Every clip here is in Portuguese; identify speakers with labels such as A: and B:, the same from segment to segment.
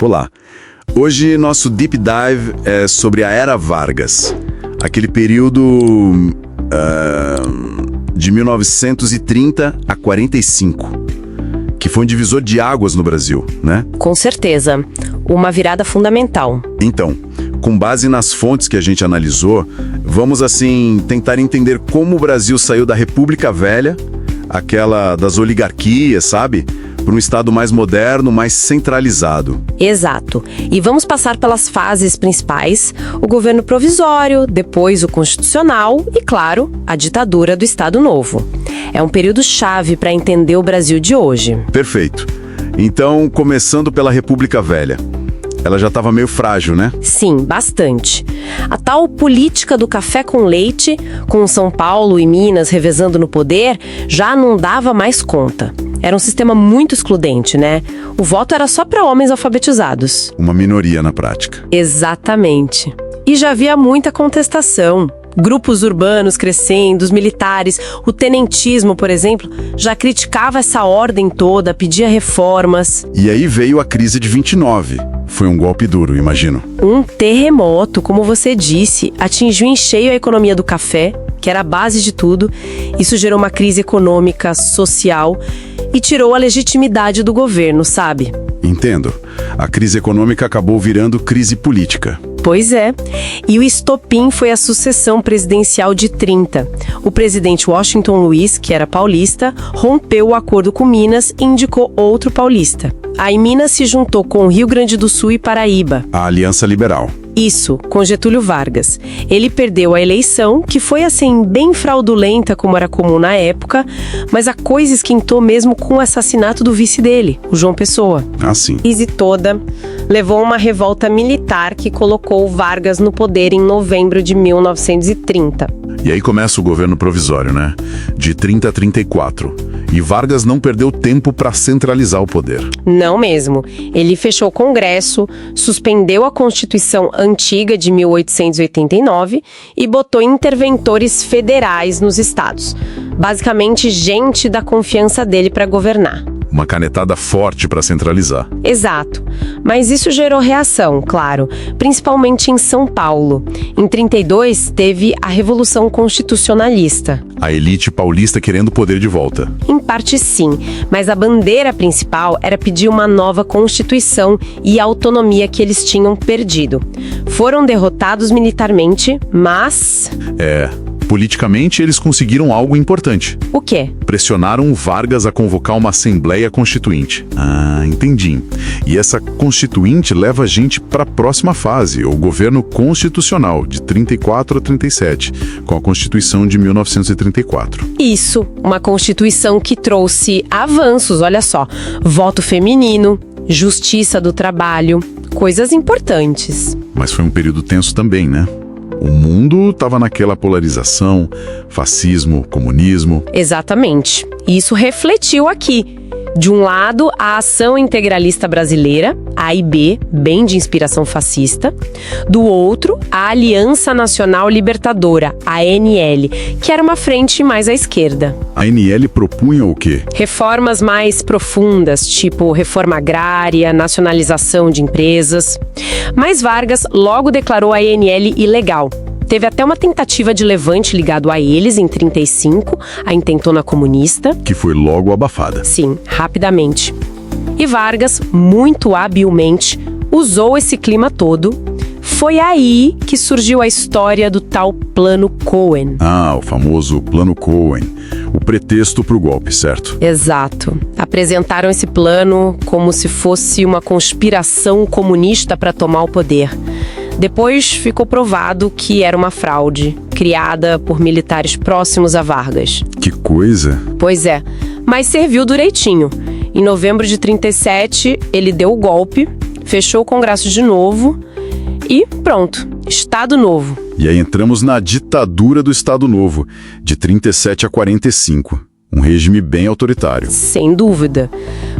A: Olá. Hoje nosso Deep Dive é sobre a Era Vargas, aquele período de 1930 a 45, que foi um divisor de águas no Brasil, né?
B: Com certeza. Uma virada fundamental.
A: Então, com base nas fontes que a gente analisou, vamos assim tentar entender como o Brasil saiu da República Velha, aquela das oligarquias, sabe? Para um Estado mais moderno, mais centralizado.
B: Exato. E vamos passar pelas fases principais: o governo provisório, depois o constitucional e, claro, a ditadura do Estado Novo. É um período chave para entender o Brasil de hoje.
A: Perfeito. Então, começando pela República Velha. Ela já estava meio frágil, né?
B: Sim, bastante. A tal política do café com leite, com São Paulo e Minas revezando no poder, já não dava mais conta. Era um sistema muito excludente, né? O voto era só para homens alfabetizados.
A: Uma minoria na prática.
B: Exatamente. E já havia muita contestação. Grupos urbanos crescendo, os militares, o tenentismo, por exemplo, já criticava essa ordem toda, pedia reformas.
A: E aí veio a crise de 29. Foi um golpe duro, imagino.
B: Um terremoto, como você disse, atingiu em cheio a economia do café, que era a base de tudo. Isso gerou uma crise econômica, social e tirou a legitimidade do governo, sabe?
A: Entendo. A crise econômica acabou virando crise política.
B: Pois é. E o estopim foi a sucessão presidencial de 30. O presidente Washington Luiz, que era paulista, rompeu o acordo com Minas e indicou outro paulista. Aí Minas se juntou com o Rio Grande do Sul e Paraíba.
A: A Aliança Liberal.
B: Isso, com Getúlio Vargas. Ele perdeu a eleição, que foi assim, bem fraudulenta, como era comum na época, mas a coisa esquentou mesmo com o assassinato do vice dele, o João Pessoa.
A: Ah, sim.
B: A crise toda levou a uma revolta militar que colocou Vargas no poder em novembro de 1930.
A: E aí começa o governo provisório, né? De 30 a 34. E Vargas não perdeu tempo para centralizar o poder.
B: Não mesmo. Ele fechou o Congresso, suspendeu a Constituição antiga de 1889 e botou interventores federais nos estados. Basicamente, gente da confiança dele para governar.
A: Uma canetada forte para centralizar.
B: Exato. Mas isso gerou reação, claro, principalmente em São Paulo. Em 32, teve a Revolução Constitucionalista.
A: A elite paulista querendo o poder de volta.
B: Em parte sim, mas a bandeira principal era pedir uma nova Constituição e a autonomia que eles tinham perdido. Foram derrotados militarmente, mas...
A: Politicamente, eles conseguiram algo importante.
B: O quê?
A: Pressionaram Vargas a convocar uma Assembleia Constituinte. Ah, entendi. E essa Constituinte leva a gente para a próxima fase, o governo constitucional, de 34 a 37, com a Constituição de 1934.
B: Isso, uma Constituição que trouxe avanços, olha só. Voto feminino, justiça do trabalho, coisas importantes.
A: Mas foi um período tenso também, né? O mundo estava naquela polarização, fascismo, comunismo.
B: Exatamente. E isso refletiu aqui. De um lado, a Ação Integralista Brasileira, AIB, bem de inspiração fascista. Do outro, a Aliança Nacional Libertadora, ANL, que era uma frente mais à esquerda.
A: A ANL propunha o quê?
B: Reformas mais profundas, tipo reforma agrária, nacionalização de empresas. Mas Vargas logo declarou a ANL ilegal. Teve até uma tentativa de levante ligado a eles em 35, a intentona comunista.
A: Que foi logo abafada.
B: Sim, rapidamente. E Vargas, muito habilmente, usou esse clima todo. Foi aí que surgiu a história do tal Plano Cohen.
A: Ah, o famoso Plano Cohen. O pretexto para o golpe, certo?
B: Exato. Apresentaram esse plano como se fosse uma conspiração comunista para tomar o poder. Depois ficou provado que era uma fraude, criada por militares próximos a Vargas.
A: Que coisa!
B: Pois é, mas serviu direitinho. Em novembro de 37, ele deu o golpe, fechou o Congresso de novo e pronto, Estado Novo.
A: E aí entramos na ditadura do Estado Novo, de 37 a 45. Um regime bem autoritário.
B: Sem dúvida.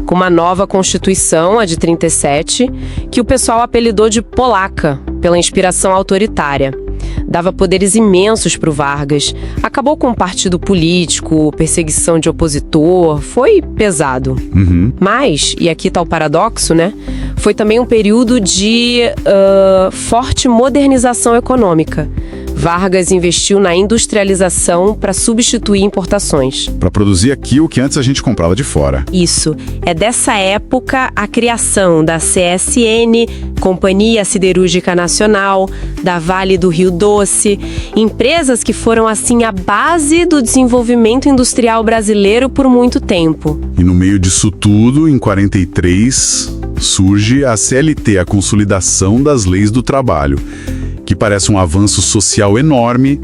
B: Com uma nova Constituição, a de 37, que o pessoal apelidou de polaca, pela inspiração autoritária. Dava poderes imensos para o Vargas. Acabou com o partido político, perseguição de opositor, foi pesado.
A: Uhum.
B: Mas, e aqui está o paradoxo, né? Foi também um período de forte modernização econômica. Vargas investiu na industrialização para substituir importações.
A: Para produzir aqui o que antes a gente comprava de fora.
B: Isso. É dessa época a criação da CSN, Companhia Siderúrgica Nacional, da Vale do Rio Doce, empresas que foram, assim, a base do desenvolvimento industrial brasileiro por muito tempo.
A: E no meio disso tudo, em 43, surge a CLT, a Consolidação das Leis do Trabalho, que parece um avanço social enorme,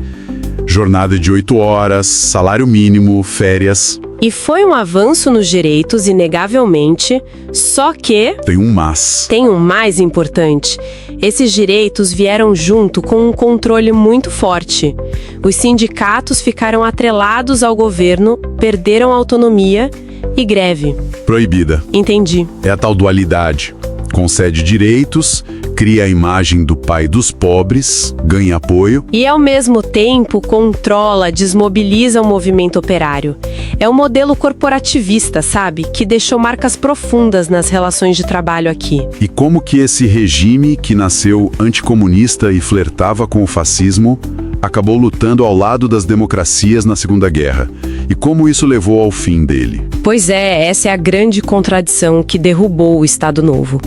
A: jornada de 8 horas, salário mínimo, férias.
B: E foi um avanço nos direitos, inegavelmente, só que...
A: Tem um mas.
B: Tem um mais importante. Esses direitos vieram junto com um controle muito forte. Os sindicatos ficaram atrelados ao governo, perderam autonomia e greve.
A: Proibida.
B: Entendi.
A: É a tal dualidade. Concede direitos, cria a imagem do pai dos pobres, ganha apoio.
B: E, ao mesmo tempo, controla, desmobiliza o movimento operário. É um modelo corporativista, sabe? Que deixou marcas profundas nas relações de trabalho aqui.
A: E como que esse regime, que nasceu anticomunista e flertava com o fascismo, acabou lutando ao lado das democracias na Segunda Guerra? E como isso levou ao fim dele?
B: Pois é, essa é a grande contradição que derrubou o Estado Novo.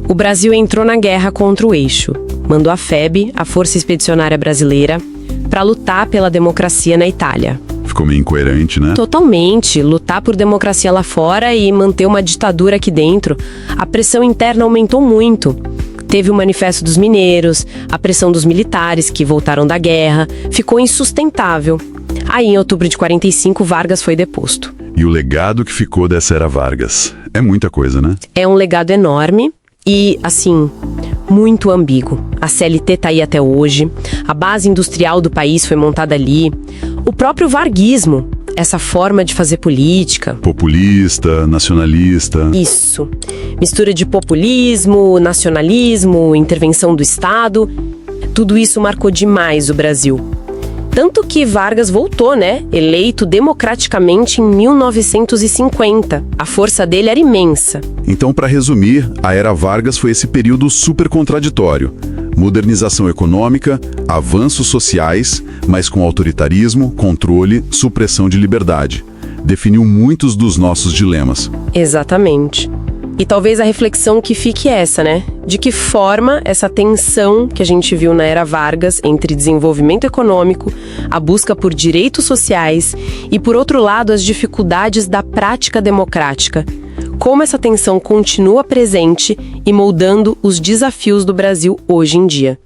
B: O Brasil entrou na guerra contra o Eixo, mandou a FEB, a Força Expedicionária Brasileira, para lutar pela democracia na Itália.
A: Ficou meio incoerente, né?
B: Totalmente. Lutar por democracia lá fora e manter uma ditadura aqui dentro. A pressão interna aumentou muito. Teve o Manifesto dos Mineiros, a pressão dos militares que voltaram da guerra. Ficou insustentável. Aí, em outubro de 45, Vargas foi deposto.
A: E o legado que ficou dessa era Vargas? É muita coisa, né?
B: É um legado enorme. E, assim, muito ambíguo. A CLT tá aí até hoje, a base industrial do país foi montada ali. O próprio varguismo, essa forma de fazer política.
A: Populista, nacionalista.
B: Isso. Mistura de populismo, nacionalismo, intervenção do Estado. Tudo isso marcou demais o Brasil. Tanto que Vargas voltou, né? Eleito democraticamente em 1950. A força dele era imensa.
A: Então, para resumir, a era Vargas foi esse período super contraditório. Modernização econômica, avanços sociais, mas com autoritarismo, controle, supressão de liberdade. Definiu muitos dos nossos dilemas.
B: Exatamente. E talvez a reflexão que fique é essa, né? De que forma essa tensão que a gente viu na era Vargas entre desenvolvimento econômico, a busca por direitos sociais e, por outro lado, as dificuldades da prática democrática. Como essa tensão continua presente e moldando os desafios do Brasil hoje em dia.